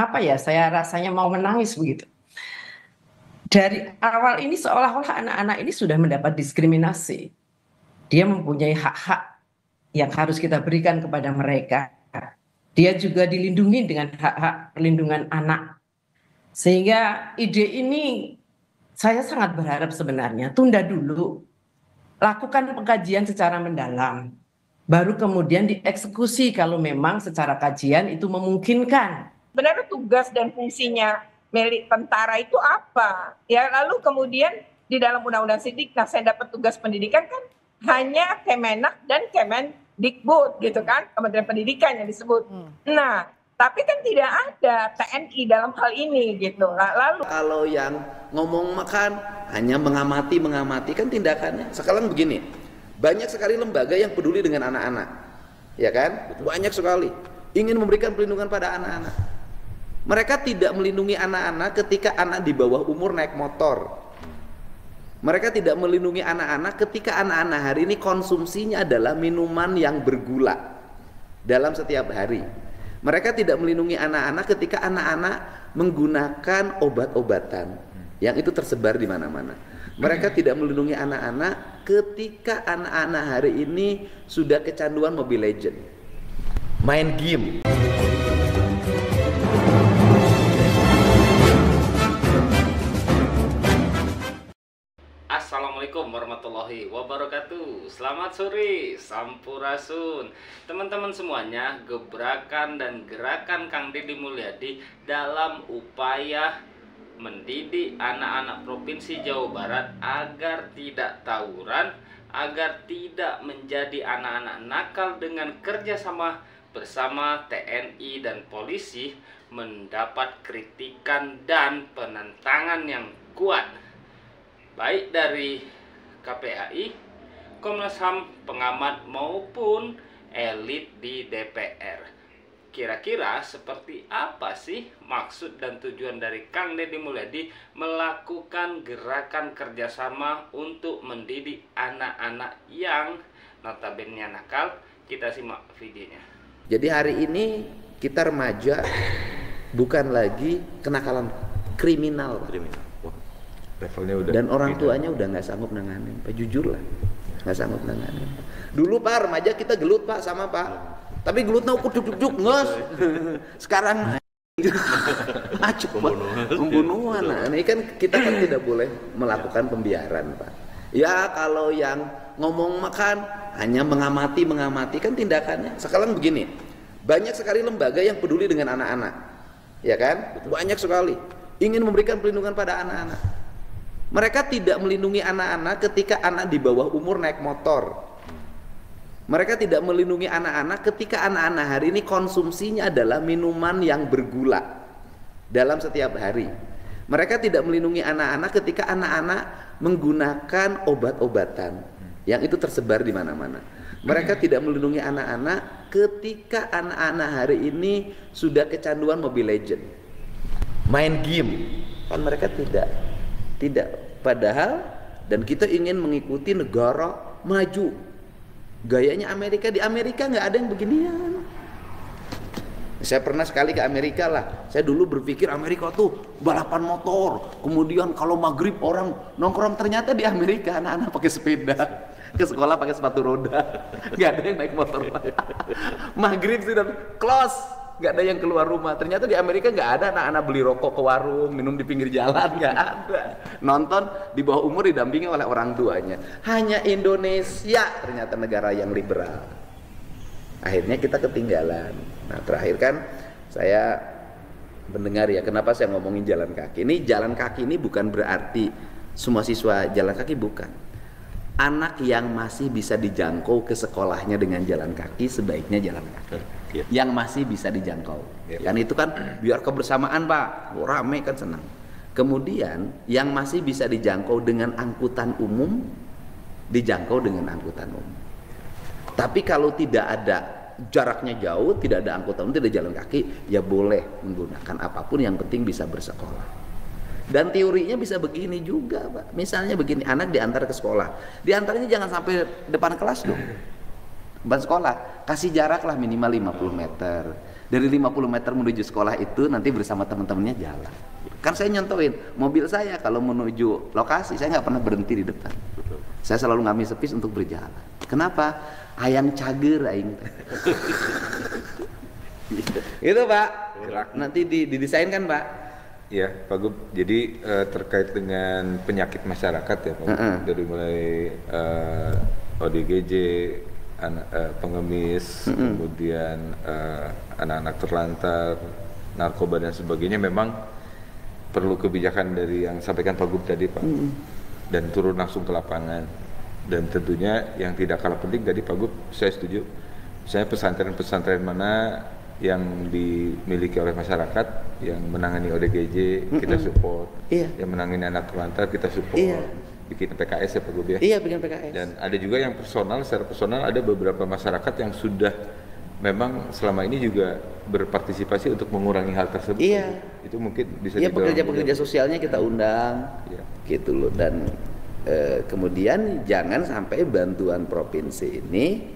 apa ya, saya rasanya mau menangis begitu. Dari awal ini seolah-olah anak-anak ini sudah mendapat diskriminasi. Dia mempunyai hak-hak yang harus kita berikan kepada mereka. Dia juga dilindungi dengan hak-hak perlindungan anak. Sehingga ide ini saya sangat berharap sebenarnya tunda dulu, lakukan pengkajian secara mendalam, baru kemudian dieksekusi kalau memang secara kajian itu memungkinkan. Sebenarnya tugas dan fungsinya milik tentara itu apa? Ya, lalu kemudian di dalam Undang-Undang Sidiknas saya dapat tugas pendidikan kan hanya Kemenak dan Kemendikbud gitu kan, Kementerian Pendidikan yang disebut. Nah, tapi kan tidak ada TNI dalam hal ini gitu. Lalu kalau yang ngomong makan hanya mengamati kan tindakannya. Sekarang begini, banyak sekali lembaga yang peduli dengan anak-anak, ya kan? Banyak sekali ingin memberikan perlindungan pada anak-anak. Mereka tidak melindungi anak-anak ketika anak di bawah umur naik motor. Mereka tidak melindungi anak-anak ketika anak-anak hari ini konsumsinya adalah minuman yang bergula dalam setiap hari. Mereka tidak melindungi anak-anak ketika anak-anak menggunakan obat-obatan yang itu tersebar di mana-mana. Mereka tidak melindungi anak-anak ketika anak-anak hari ini sudah kecanduan Mobile Legends, main game. Assalamualaikum warahmatullahi wabarakatuh. Selamat sore, sampurasun. Teman-teman semuanya, gebrakan dan gerakan Kang Deddy Mulyadi dalam upaya mendidik anak-anak Provinsi Jawa Barat agar tidak tawuran, agar tidak menjadi anak-anak nakal dengan kerjasama bersama TNI dan polisi mendapat kritikan dan penentangan yang kuat baik dari KPAI, Komnas HAM, pengamat maupun elit di DPR. Kira-kira seperti apa sih maksud dan tujuan dari Kang Deddy Mulyadi melakukan gerakan kerjasama untuk mendidik anak-anak yang notabene nakal? Kita simak videonya. Jadi hari ini kita remaja bukan lagi kenakalan kriminal. Levelnya udah dan orang tuanya udah nggak sanggup nanganin, Pak, jujur lah, nggak sanggup nanganin. Dulu Pak remaja kita gelut Pak sama Pak, tapi gelutnya ukur juk nges. Sekarang acuk pembunuhan. Nah, ini kan kita kan tidak boleh melakukan pembiaran Pak. Ya kalau yang ngomong makan hanya mengamati kan tindakannya. Sekarang begini, banyak sekali lembaga yang peduli dengan anak-anak, ya kan? Banyak sekali ingin memberikan perlindungan pada anak-anak. Mereka tidak melindungi anak-anak ketika anak di bawah umur naik motor. Mereka tidak melindungi anak-anak ketika anak-anak hari ini konsumsinya adalah minuman yang bergula dalam setiap hari. Mereka tidak melindungi anak-anak ketika anak-anak menggunakan obat-obatan yang itu tersebar di mana-mana. Mereka tidak melindungi anak-anak ketika anak-anak hari ini sudah kecanduan Mobile Legends, main game. Kan mereka tidak padahal, dan kita ingin mengikuti negara maju gayanya Amerika. Di Amerika nggak ada yang beginian. Saya pernah sekali ke Amerika lah. Saya dulu berpikir Amerika tuh balapan motor, kemudian kalau maghrib orang nongkrong. Ternyata di Amerika anak-anak pakai sepeda ke sekolah pakai sepatu roda, nggak ada yang naik motor. Maghrib sudah close, nggak ada yang keluar rumah. Ternyata di Amerika nggak ada anak-anak beli rokok ke warung, minum di pinggir jalan, nggak ada. Nonton di bawah umur didampingi oleh orang tuanya. Hanya Indonesia ternyata negara yang liberal. Akhirnya kita ketinggalan. Nah terakhir kan saya mendengar ya, kenapa saya ngomongin jalan kaki. Ini jalan kaki ini bukan berarti semua siswa jalan kaki, bukan. Anak yang masih bisa dijangkau ke sekolahnya dengan jalan kaki sebaiknya jalan kaki. Yang masih bisa dijangkau, kan itu kan biar kebersamaan Pak, rame kan senang. Kemudian yang masih bisa dijangkau dengan angkutan umum, dijangkau dengan angkutan umum. Tapi kalau tidak ada, jaraknya jauh, tidak ada angkutan umum, tidak jalan kaki, ya boleh menggunakan apapun, yang penting bisa bersekolah. Dan teorinya bisa begini juga Pak. Misalnya begini, anak diantar ke sekolah, diantarnya jangan sampai depan kelas dong, depan sekolah, kasih jarak lah minimal 50 meter. Dari 50 meter menuju sekolah itu nanti bersama teman-temannya jalan. Kan saya nyontoin, mobil saya kalau menuju lokasi saya nggak pernah berhenti di depan. Saya selalu ngambil sepis untuk berjalan. Kenapa? Hayang cager aing. Itu Pak. Nanti didesain kan Pak? Ya, Pak Gub. Jadi terkait dengan penyakit masyarakat ya, Pak Gub. Dari mulai ODGJ, pengemis, kemudian anak-anak terlantar, narkoba dan sebagainya, memang perlu kebijakan dari yang sampaikan Pak Gub tadi Pak, dan turun langsung ke lapangan. Dan tentunya yang tidak kalah penting tadi Pak Gub, saya setuju. Saya pesantren-pesantren mana yang dimiliki oleh masyarakat yang menangani ODGJ kita support, yang menangani anak terlantar kita support, bikin PKS ya Pak Gub ya. Iya, bikin PKS. Dan ada juga yang personal, secara personal ada beberapa masyarakat yang sudah memang selama ini juga berpartisipasi untuk mengurangi hal tersebut. Iya. Itu mungkin bisa. Iya, pekerja-pekerja sosialnya kita undang, gitu loh. Dan kemudian jangan sampai bantuan provinsi ini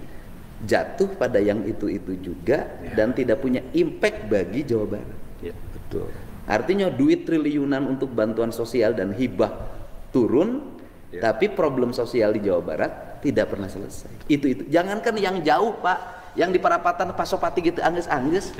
jatuh pada yang itu juga dan tidak punya impact bagi Jawa Barat. Ya, betul. Artinya duit triliunan untuk bantuan sosial dan hibah turun, tapi problem sosial di Jawa Barat tidak pernah selesai. Itu. Jangankan yang jauh Pak, yang di Parapatan Pasopati gitu angges-angges.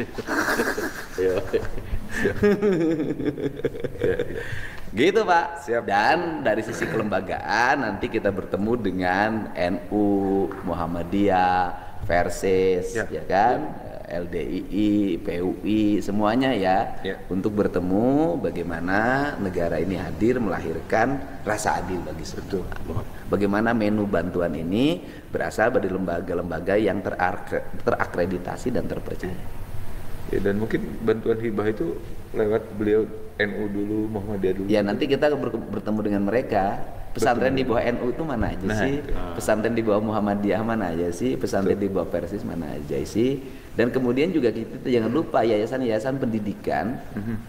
Gitu Pak. Siap. Dan dari sisi kelembagaan nanti kita bertemu dengan NU, Muhammadiyah, Persis, ya kan, LDII, PUI, semuanya ya, untuk bertemu bagaimana negara ini hadir melahirkan rasa adil bagi semua. Bagaimana menu bantuan ini berasal dari lembaga-lembaga yang terakreditasi dan terpercaya. Ya, dan mungkin bantuan hibah itu lewat beliau NU dulu, Muhammadiyah dulu. Ya nanti kita bertemu dengan mereka. Pesantren di bawah NU itu mana aja sih? Pesantren di bawah Muhammadiyah mana aja sih? Pesantren di bawah Persis mana aja sih? Dan kemudian juga kita jangan lupa yayasan-yayasan pendidikan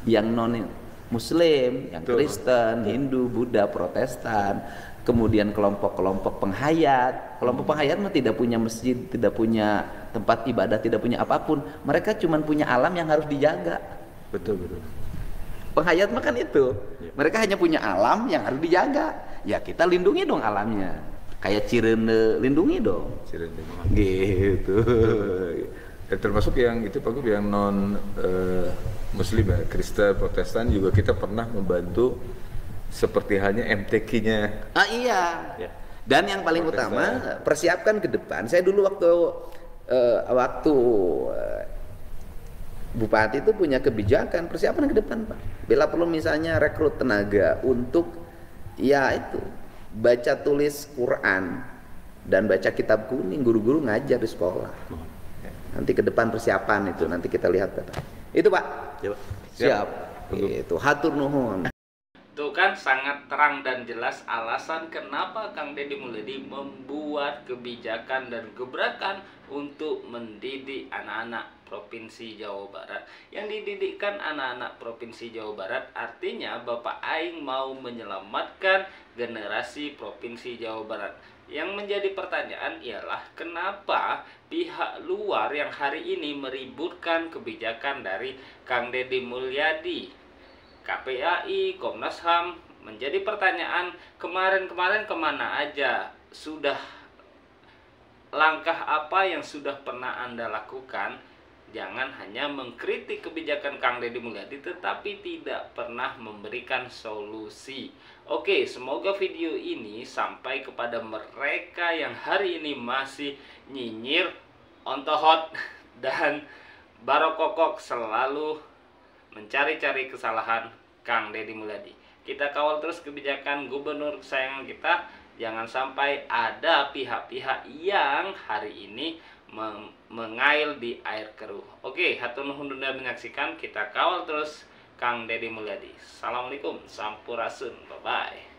yang non Muslim, yang Kristen, Hindu, Buddha, Protestan, kemudian kelompok-kelompok penghayat. Kelompok penghayat mah tidak punya masjid, tidak punya tempat ibadah, tidak punya apapun. Mereka cuma punya alam yang harus dijaga. Betul. Penghayat mah kan itu. Mereka hanya punya alam yang harus dijaga. Ya kita lindungi dong alamnya. Kayak Cirende, lindungi dong. Cirende. Gitu. Dan termasuk yang itu Pak Gub, yang non Muslim ya, Kristen, Protestan juga kita pernah membantu seperti halnya MTQ-nya. Iya. Dan yang paling utama persiapkan ke depan. Saya dulu waktu Bupati itu punya kebijakan persiapan ke depan Pak. Bila perlu misalnya rekrut tenaga untuk ya itu baca tulis Quran dan baca kitab kuning, guru-guru ngajar di sekolah. Nanti ke depan persiapan itu nanti kita lihat Pak. Itu Pak. Siap. Itu hatur nuhun. Tuh kan sangat terang dan jelas alasan kenapa Kang Deddy Mulyadi membuat kebijakan dan gebrakan untuk mendidik anak-anak Provinsi Jawa Barat. Yang dididikkan anak-anak Provinsi Jawa Barat artinya Bapak Aing mau menyelamatkan generasi Provinsi Jawa Barat. Yang menjadi pertanyaan ialah kenapa pihak luar yang hari ini meributkan kebijakan dari Kang Deddy Mulyadi, KPAI, Komnas HAM. Menjadi pertanyaan, kemarin-kemarin kemana aja? Sudah langkah apa yang sudah pernah Anda lakukan? Jangan hanya mengkritik kebijakan Kang Deddy Mulyadi tetapi tidak pernah memberikan solusi. Oke, semoga video ini sampai kepada mereka yang hari ini masih nyinyir, ontohot, dan barokokok selalu mencari-cari kesalahan Kang Deddy Mulyadi. Kita kawal terus kebijakan gubernur kesayangan kita. Jangan sampai ada pihak-pihak yang hari ini mengail di air keruh. Oke, hatur nuhun sudah menyaksikan. Kita kawal terus Kang Deddy Mulyadi. Assalamualaikum, sampurasun, bye bye.